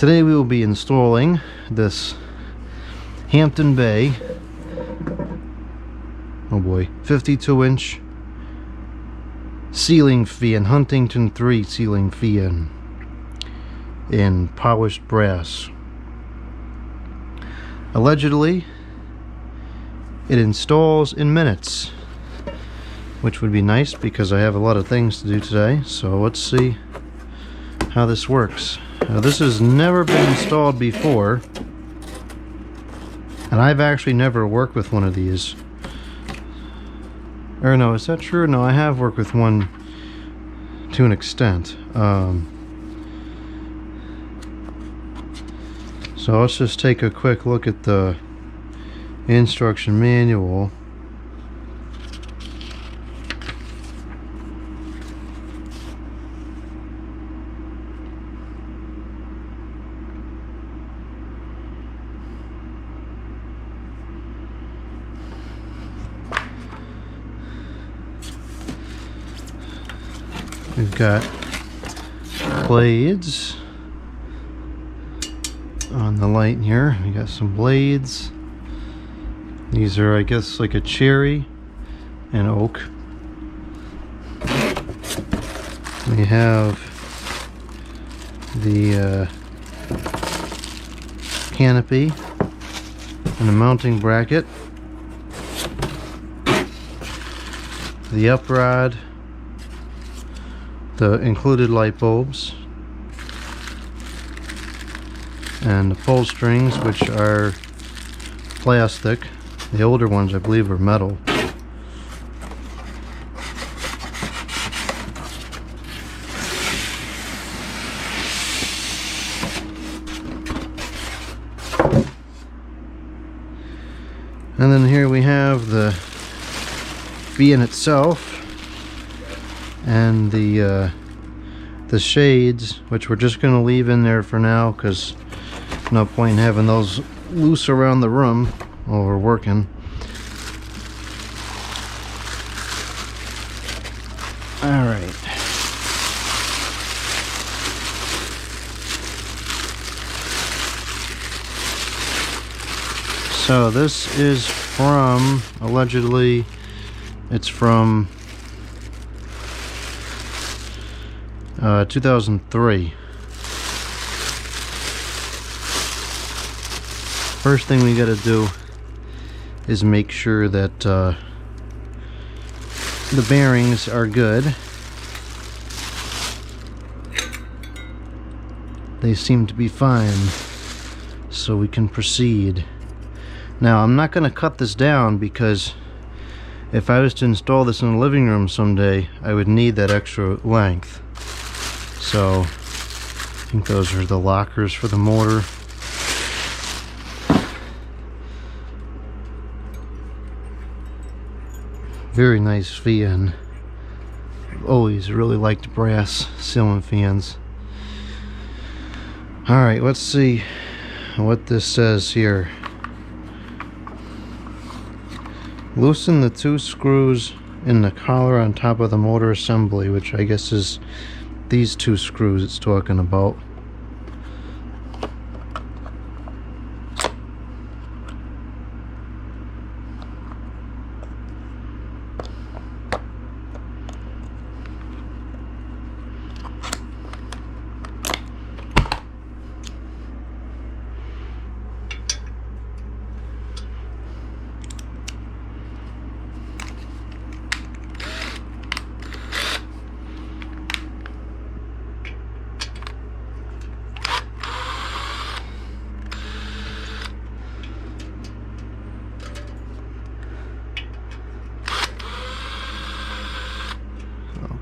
Today we will be installing this Hampton Bay, oh boy, 52-inch ceiling fan, Huntington 3 ceiling fan in polished brass. Allegedly, it installs in minutes, which would be nice because I have a lot of things to do today. So let's see how this works. Now, this has never been installed before, and I've actually never worked with one of these. Or no, is that true? No, I have worked with one to an extent. So let's just take a quick look at the instruction manual. We've got blades on the light here. We got some blades. These are, I guess, like a cherry and oak. We have the canopy and a mounting bracket, the uprod, the included light bulbs, and the pull strings, which are plastic. The older ones, I believe, are metal. And then here we have the fan itself and the shades, which we're just going to leave in there for now because no point in having those loose around the room while we're working. Alright. So this is from, allegedly, it's from 2003. First thing we gotta do is make sure that the bearings are good. They seem to be fine, so we can proceed. Now, I'm not gonna cut this down because if I was to install this in the living room someday, I would need that extra length. So, I think those are the lockers for the motor. Very nice fan. I've always really liked brass ceiling fans. Alright, let's see what this says here. Loosen the 2 screws in the collar on top of the motor assembly, which I guess is these 2 screws it's talking about.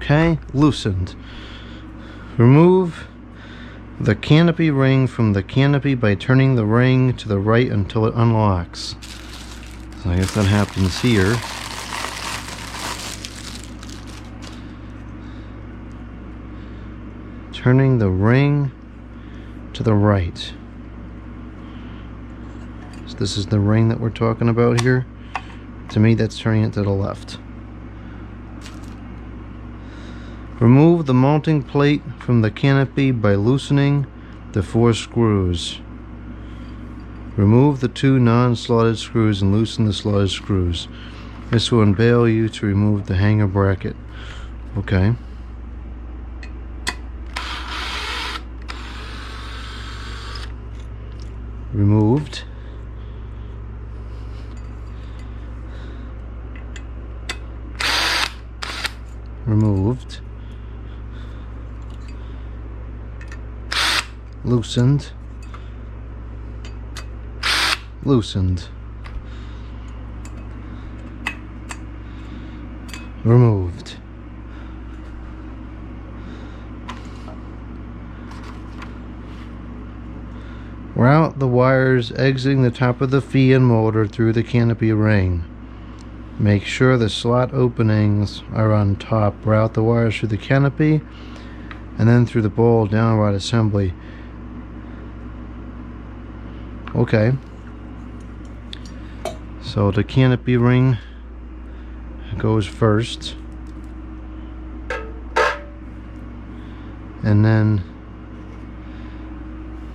Okay, loosened. Remove the canopy ring from the canopy by turning the ring to the right until it unlocks. So I guess that happens here. Turning the ring to the right. So this is the ring that we're talking about here. To me, that's turning it to the left. Remove the mounting plate from the canopy by loosening the 4 screws. Remove the 2 non-slotted screws and loosen the slotted screws. This will enable you to remove the hanger bracket. Okay. Removed. Removed. Loosened. Loosened. Removed. Route the wires exiting the top of the fan motor through the canopy ring. Make sure the slot openings are on top. Route the wires through the canopy and then through the ball downrod assembly. Okay. So the canopy ring goes first. And then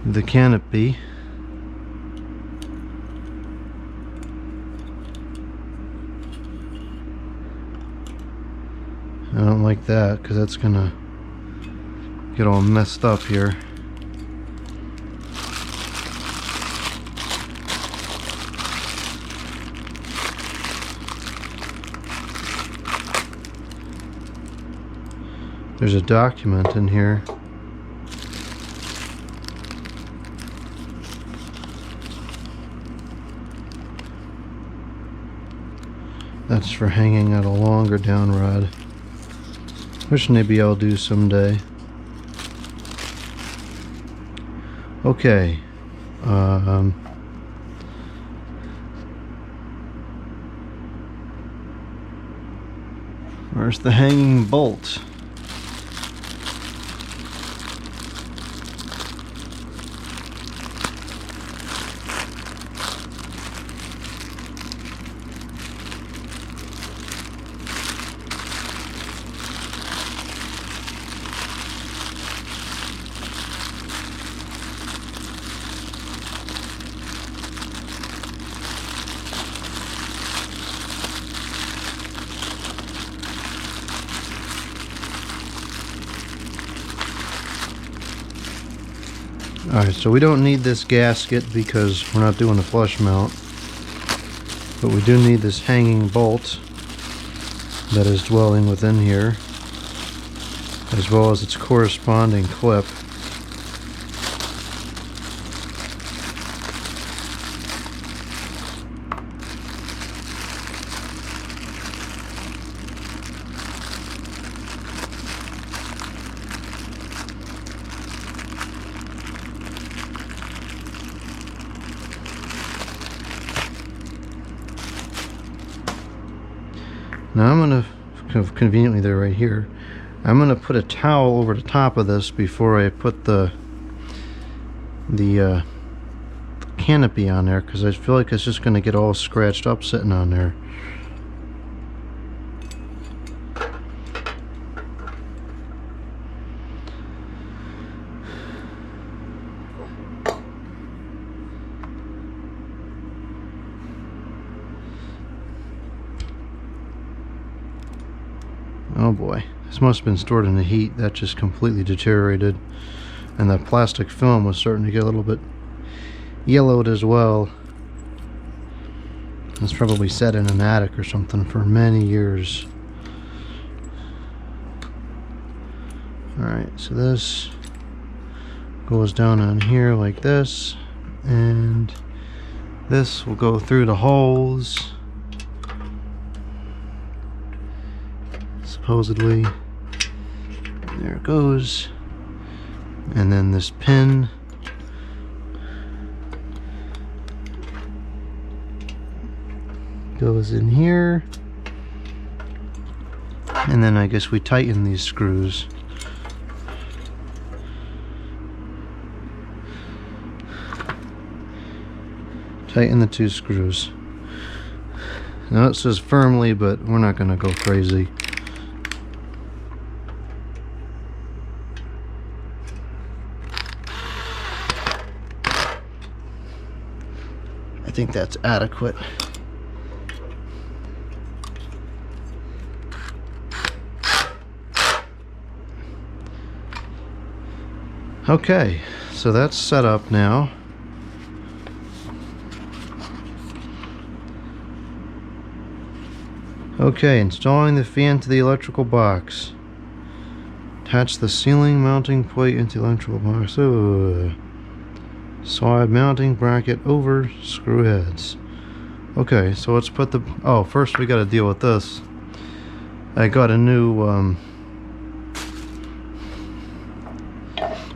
the canopy. I don't like that because that's gonna get all messed up here. There's a document in here. That's for hanging out a longer down rod, which maybe I'll do someday. Okay. Where's the hanging bolt? Alright, so we don't need this gasket because we're not doing a flush mount, but we do need this hanging bolt that is dwelling within here, as well as its corresponding clip. Now I'm going to, conveniently they're right here, I'm going to put a towel over the top of this before I put the canopy on there, because I feel like it's just going to get all scratched up sitting on there. Oh boy, this must have been stored in the heat. That just completely deteriorated, and the plastic film was starting to get a little bit yellowed as well. It's probably set in an attic or something for many years. Alright, so this goes down on here like this, and this will go through the holes. Supposedly, there it goes, and then this pin goes in here, and then I guess we tighten these screws. Tighten the 2 screws. Now it says firmly, but we're not going to go crazy. I think that's adequate. Okay, so that's set up now. Okay, installing the fan to the electrical box. Attach the ceiling mounting plate into the electrical box. Slide mounting bracket over screw heads. Okay, so let's put the... Oh, first we gotta deal with this. I got a new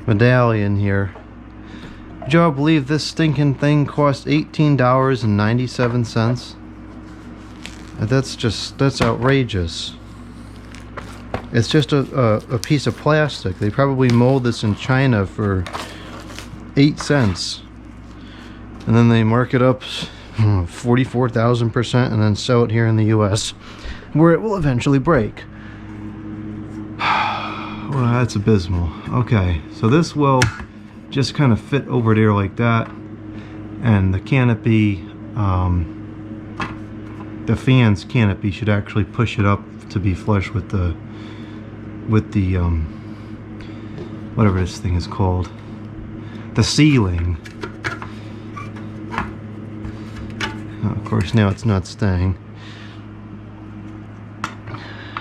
medallion here. Would y'all believe this stinking thing cost $18.97? That's outrageous. It's just a piece of plastic. They probably mold this in China for 8 cents. And then they mark it up 44,000% and then sell it here in the US, where it will eventually break. Well, that's abysmal. Okay, so this will just kind of fit over there like that, and the canopy, the fan's canopy should actually push it up to be flush with the whatever this thing is called, the ceiling. Of course, now it's not staying.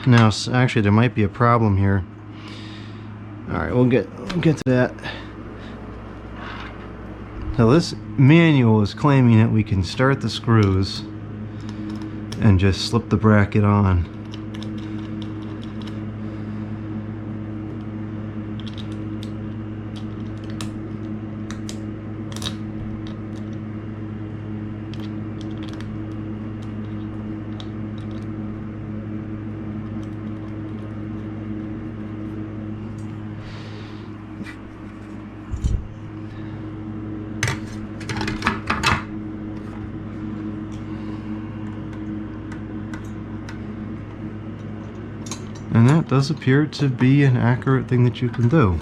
Now, actually, there might be a problem here. All right, we'll get to that. So this manual is claiming that we can start the screws and just slip the bracket on. And that does appear to be an accurate thing that you can do.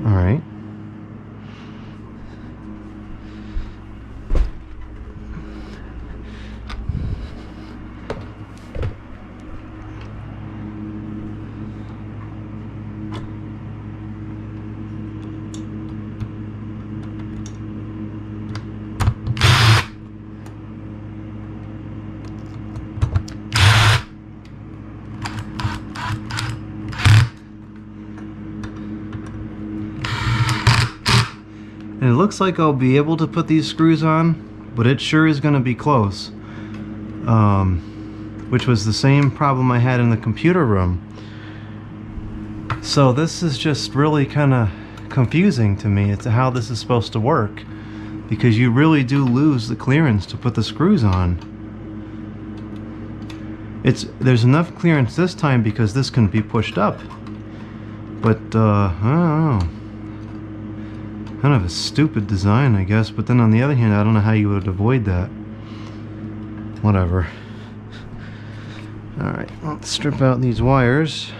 All right. And it looks like I'll be able to put these screws on, but it sure is going to be close. Which was the same problem I had in the computer room. So this is just really kind of confusing to me as to how this is supposed to work, because you really do lose the clearance to put the screws on. There's enough clearance this time because this can be pushed up, but I don't know. Kind of a stupid design, I guess, but then on the other hand, I don't know how you would avoid that. Whatever. Alright, let's strip out these wires.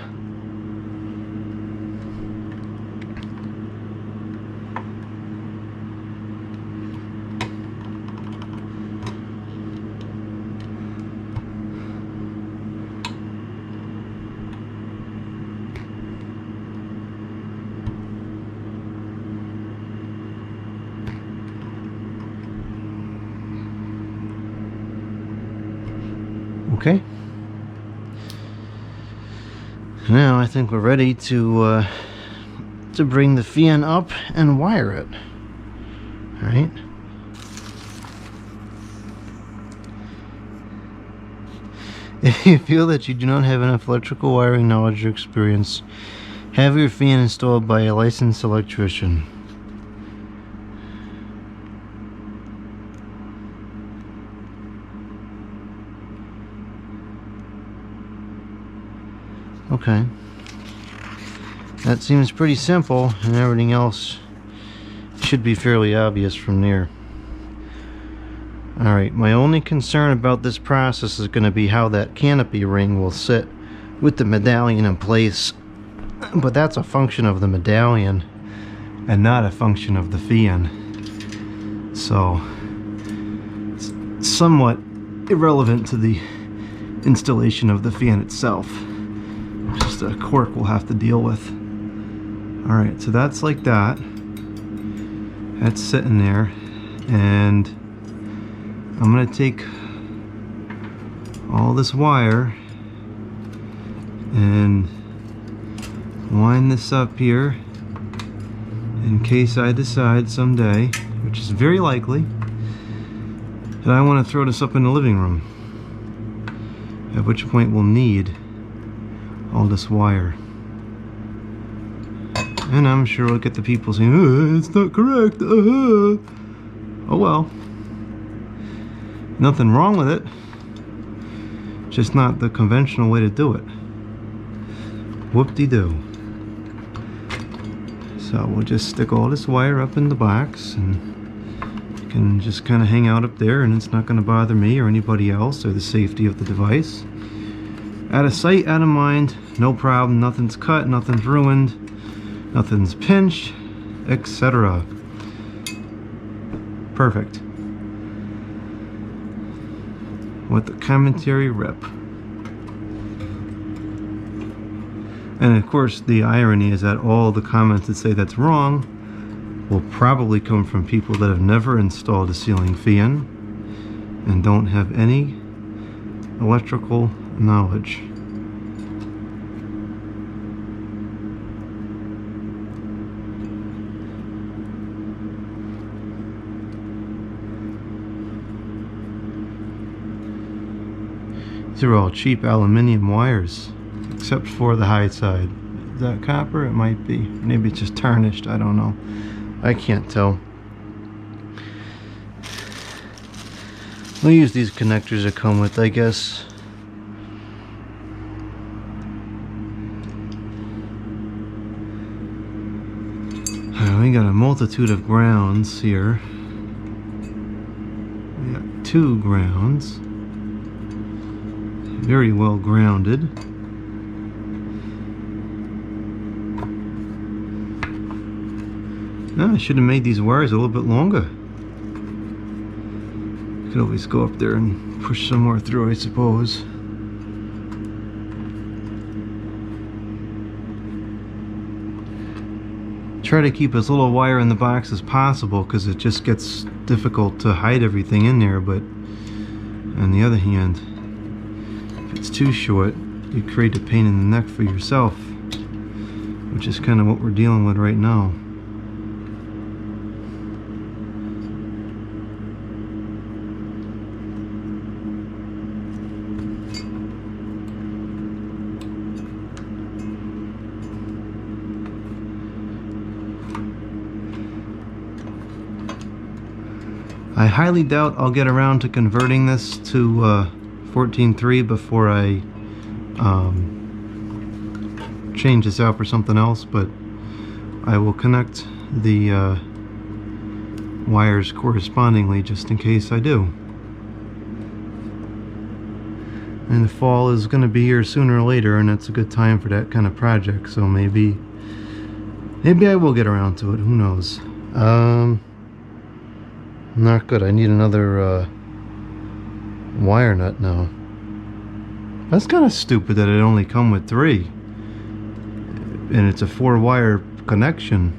Okay. Now I think we're ready to bring the fan up and wire it. All right. If you feel that you do not have enough electrical wiring knowledge or experience, have your fan installed by a licensed electrician. Okay, that seems pretty simple, and everything else should be fairly obvious from there. Alright, my only concern about this process is going to be how that canopy ring will sit with the medallion in place, but that's a function of the medallion and not a function of the fan. So it's somewhat irrelevant to the installation of the fan itself. Just a quirk we'll have to deal with. Alright, so that's like that. That's sitting there, and I'm going to take all this wire and wind this up here in case I decide someday, which is very likely, that I want to throw this up in the living room, at which point we'll need all this wire. And I'm sure we'll get the people saying, oh, it's not correct. Oh well. Nothing wrong with it. Just not the conventional way to do it. Whoop-de-doo. So we'll just stick all this wire up in the box, and it can just kind of hang out up there, and it's not going to bother me or anybody else, or the safety of the device. Out of sight, out of mind, no problem. Nothing's cut, nothing's ruined, nothing's pinched, etc. Perfect. With the commentary rep. And of course, the irony is that all the comments that say that's wrong will probably come from people that have never installed a ceiling fan and don't have any electrical knowledge. These are all cheap aluminium wires, except for the high side. Is that copper? It might be. Maybe it's just tarnished. I don't know. I can't tell. We'll use these connectors that come with, I guess. We got a multitude of grounds here. We got 2 grounds. Very well grounded. I should have made these wires a little bit longer. Could always go up there and push some more through, I suppose. Try to keep as little wire in the box as possible, because it just gets difficult to hide everything in there. But on the other hand, if it's too short, you create a pain in the neck for yourself, which is kind of what we're dealing with right now. I highly doubt I'll get around to converting this to 14.3 before I change this out for something else, but I will connect the wires correspondingly just in case I do. And the fall is going to be here sooner or later, and it's a good time for that kind of project, so maybe I will get around to it. Who knows? Not good. I need another wire nut now. That's kind of stupid that it only come with 3, and it's a 4-wire connection.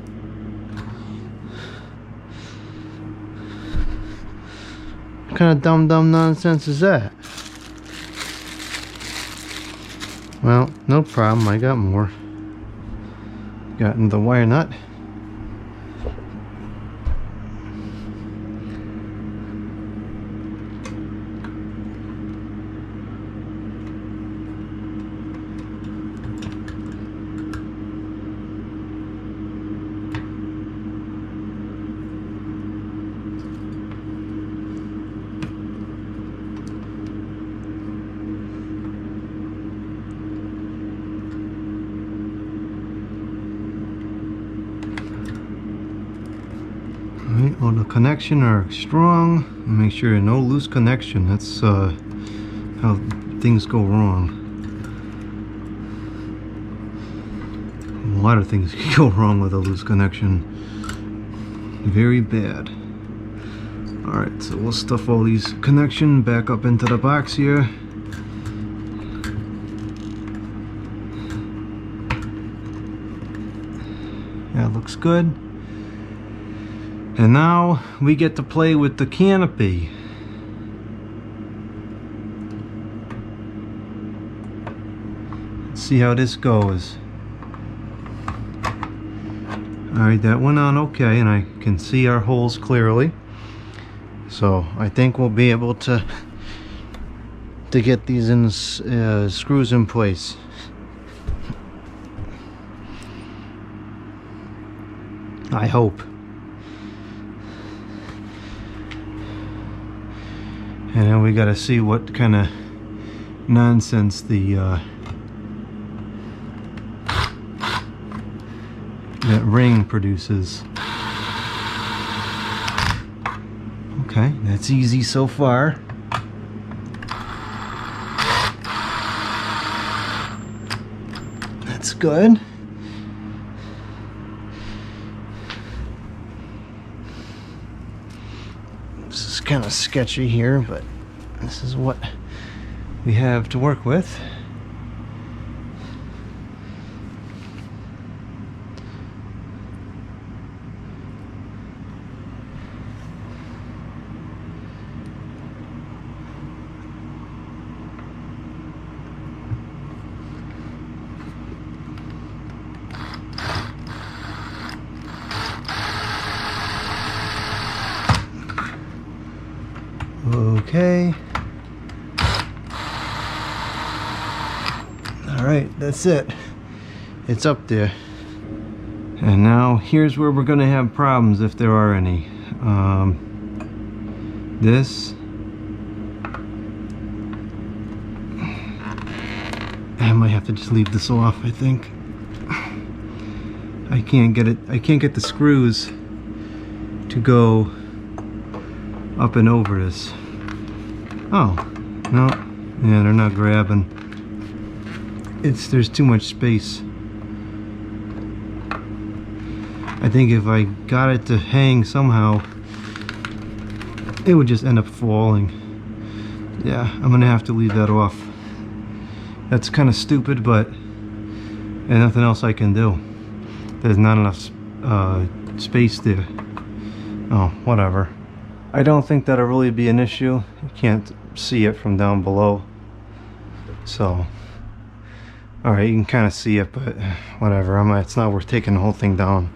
What kind of dumb nonsense is that? Well, no problem. I got more. Got another wire nut. Alright, well, the connection are strong. Make sure no loose connection. That's how things go wrong. lot of things can go wrong with a loose connection. Very bad. Alright, so we'll stuff all these connection back up into the box here. That looks good. And now we get to play with the canopy. Let's see how this goes. Alright, that went on okay, and I can see our holes clearly. So I think we'll be able to get these in screws in place. I hope. And then we got to see what kind of nonsense the that ring produces. Okay, that's easy so far. That's good. This is kind of sketchy here, but this is what we have to work with. Okay. Alright, that's it. It's up there. And now here's where we're going to have problems, if there are any. This. I might have to just leave this off, I think. I can't get the screws to go up and over this. Oh, no. Yeah, they're not grabbing. There's too much space. I think if I got it to hang somehow, it would just end up falling. Yeah, I'm gonna have to leave that off. That's kind of stupid, but there's nothing else I can do. There's not enough space there. Oh, whatever. I don't think that'll really be an issue. You can't see it from down below. So, alright, you can kind of see it, but whatever. It's not worth taking the whole thing down.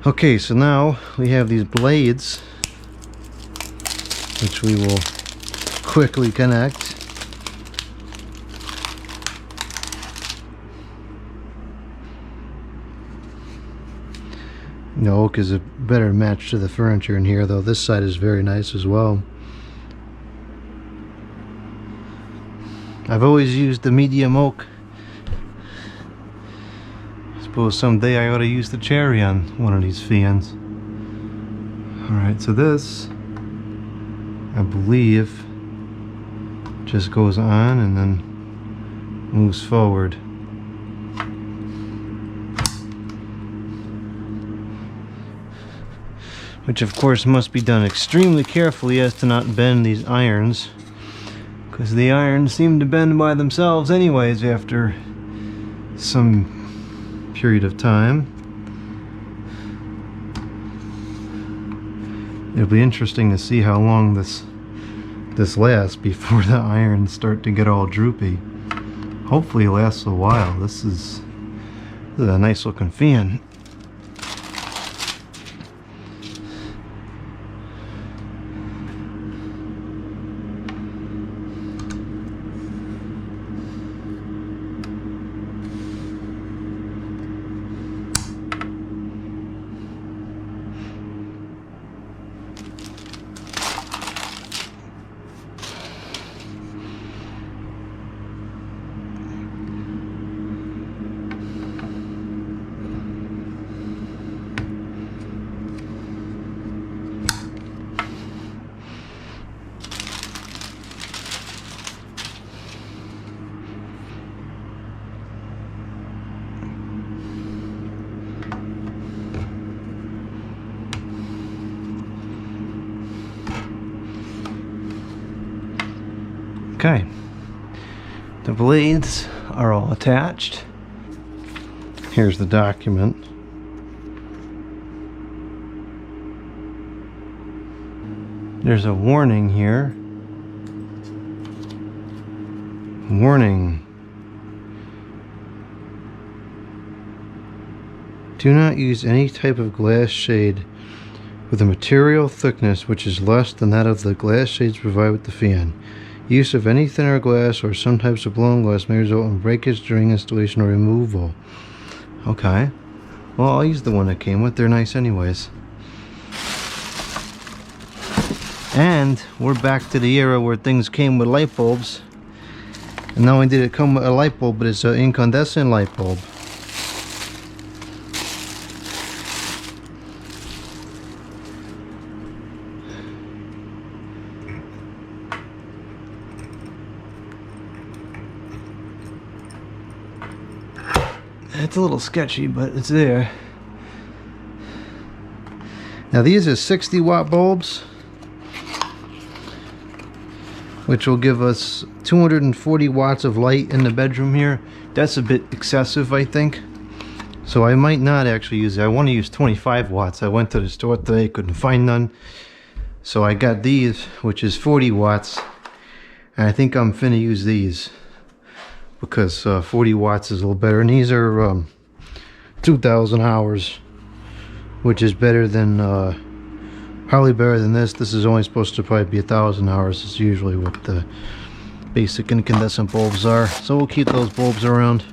Okay, so now we have these blades, which we will quickly connect. The oak is a better match to the furniture in here, though this side is very nice as well. I've always used the medium oak. I suppose someday I ought to use the cherry on one of these fans. Alright, so this, I believe, just goes on and then moves forward. Which of course must be done extremely carefully as to not bend these irons, because the irons seem to bend by themselves anyways after some period of time. It'll be interesting to see how long this lasts before the irons start to get all droopy. Hopefully it lasts a while. This is a nice looking fan. Okay, the blades are all attached. Here's the document. There's a warning here. Warning. Do not use any type of glass shade with a material thickness which is less than that of the glass shades provided with the fan. Use of any thinner glass or some types of blown glass may result in breakage during installation or removal. Okay. Well, I'll use the one that came with. They're nice anyways. And we're back to the era where things came with light bulbs. And not only did it come with a light bulb, but it's an incandescent light bulb. It's a little sketchy, but it's there. Now these are 60 watt bulbs, which will give us 240 watts of light in the bedroom here. That's a bit excessive, I think. So I might not actually use it. I want to use 25 watts. I went to the store today, couldn't find none. So I got these, which is 40 watts. And I think I'm finna use these, because 40 watts is a little better. And these are 2,000 hours, which is better than, probably better than this. This is only supposed to probably be 1,000 hours. It's usually what the basic incandescent bulbs are. So we'll keep those bulbs around.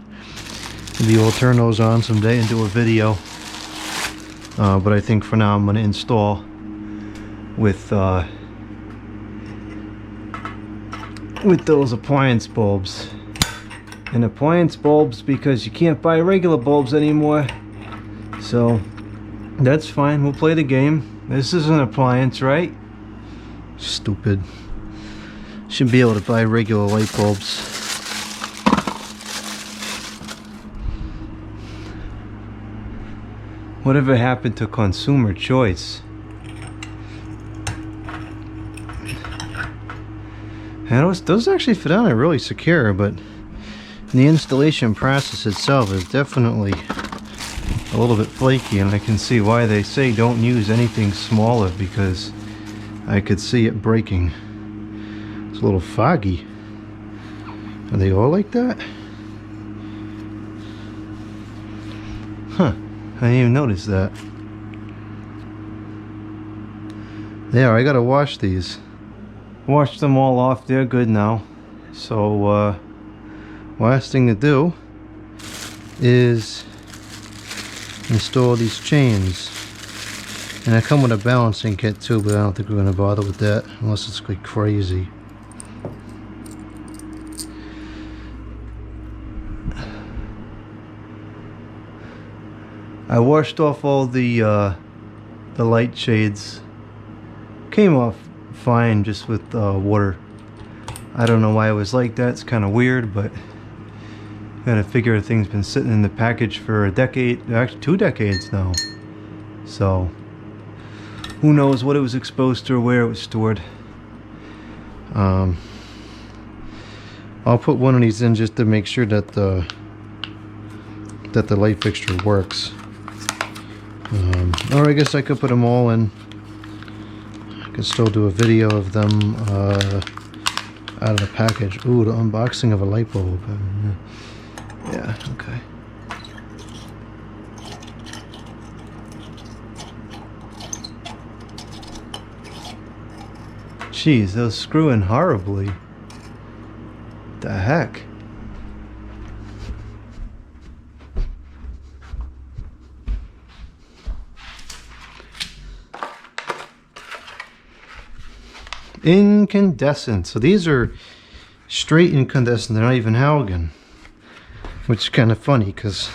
Maybe we'll turn those on someday and do a video. But I think for now I'm going to install with those appliance bulbs. And appliance bulbs, because you can't buy regular bulbs anymore. So that's fine. We'll play the game. This is an appliance, right? Stupid. Should be able to buy regular light bulbs. Whatever happened to consumer choice? And those actually fit on it really secure, but the installation process itself is definitely a little bit flaky, and I can see why they say don't use anything smaller, because I could see it breaking. It's a little foggy. Are they all like that? Huh, I didn't even notice that. There, I gotta wash these. Wash them all off. They're good now. So last thing to do is install these chains, and I come with a balancing kit too, but I don't think we're going to bother with that unless it's like crazy. I washed off all the light shades. Came off fine just with water. I don't know why it was like that. It's kind of weird, but gotta figure the thing's been sitting in the package for a decade, actually 2 decades now. So who knows what it was exposed to or where it was stored. I'll put one of these in just to make sure that the light fixture works. Or I guess I could put them all in. I could still do a video of them out of the package. Ooh, the unboxing of a light bulb. Yeah, okay. Jeez, those screw in horribly. The heck? Incandescent. So these are straight incandescent. They're not even halogen, which is kind of funny because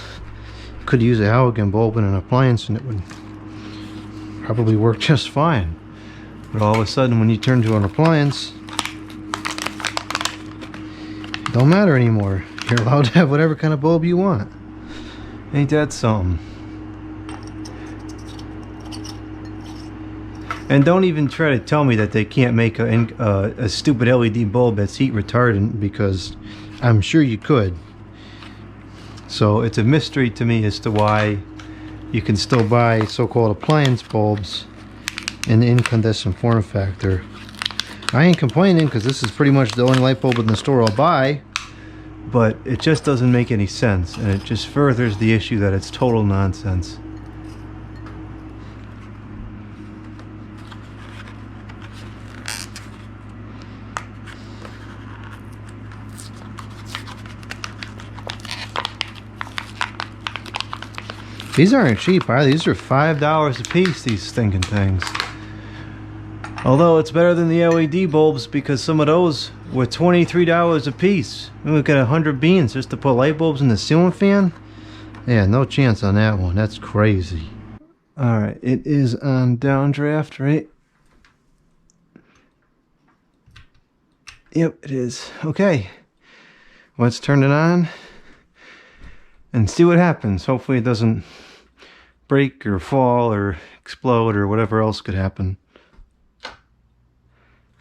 you could use a halogen bulb in an appliance and it would probably work just fine. But all of a sudden, when you turn to an appliance, it don't matter anymore. You're allowed to have whatever kind of bulb you want. Ain't that something? And don't even try to tell me that they can't make a stupid LED bulb that's heat retardant, because I'm sure you could. so it's a mystery to me as to why You can still buy so-called appliance bulbs in the incandescent form factor. I ain't complaining, because this is pretty much the only light bulb in the store I'll buy. but it just doesn't make any sense, and it just furthers the issue that it's total nonsense. These aren't cheap either. These are $5 a piece, these stinking things. Although it's better than the LED bulbs, because some of those were $23 a piece. We got 100 beans just to put light bulbs in the ceiling fan. Yeah, no chance on that one. That's crazy. Alright, it is on downdraft, right? Yep, it is. Okay. Let's turn it on and see what happens. Hopefully it doesn't break or fall or explode or whatever else could happen.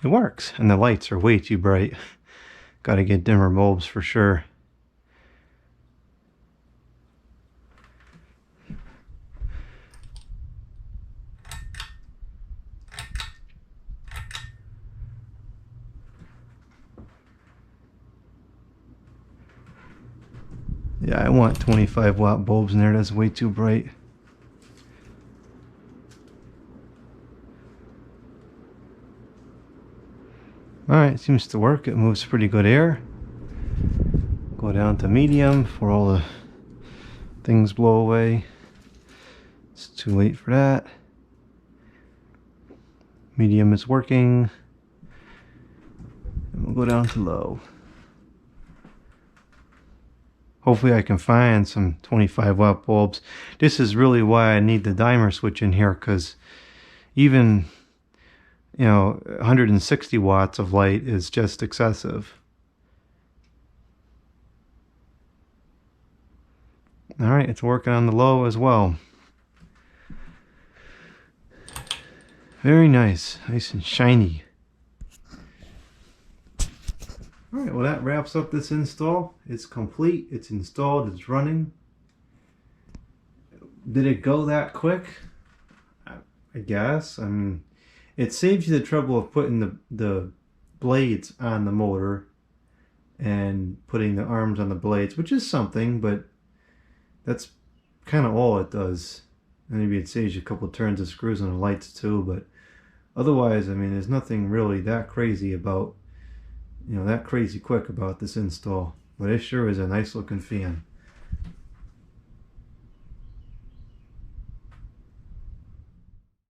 It works, and the lights are way too bright. Gotta get dimmer bulbs for sure. Yeah, I want 25 watt bulbs in there. That's way too bright. Alright, seems to work. It moves pretty good air. Go down to medium before all the things blow away. It's too late for that. Medium is working. And we'll go down to low. Hopefully I can find some 25 watt bulbs. This is really why I need the dimer switch in here, because even 160 watts of light is just excessive. Alright, it's working on the low as well. Very nice. Nice and shiny. Alright, well that wraps up this install. It's complete, it's installed, it's running. Did it go that quick? I guess. I mean, it saves you the trouble of putting the blades on the motor and putting the arms on the blades, which is something, but that's kind of all it does. Maybe it saves you a couple turns of screws on the lights too, but otherwise, I mean, there's nothing really that crazy about, that crazy quick about this install. But it sure is a nice looking fan.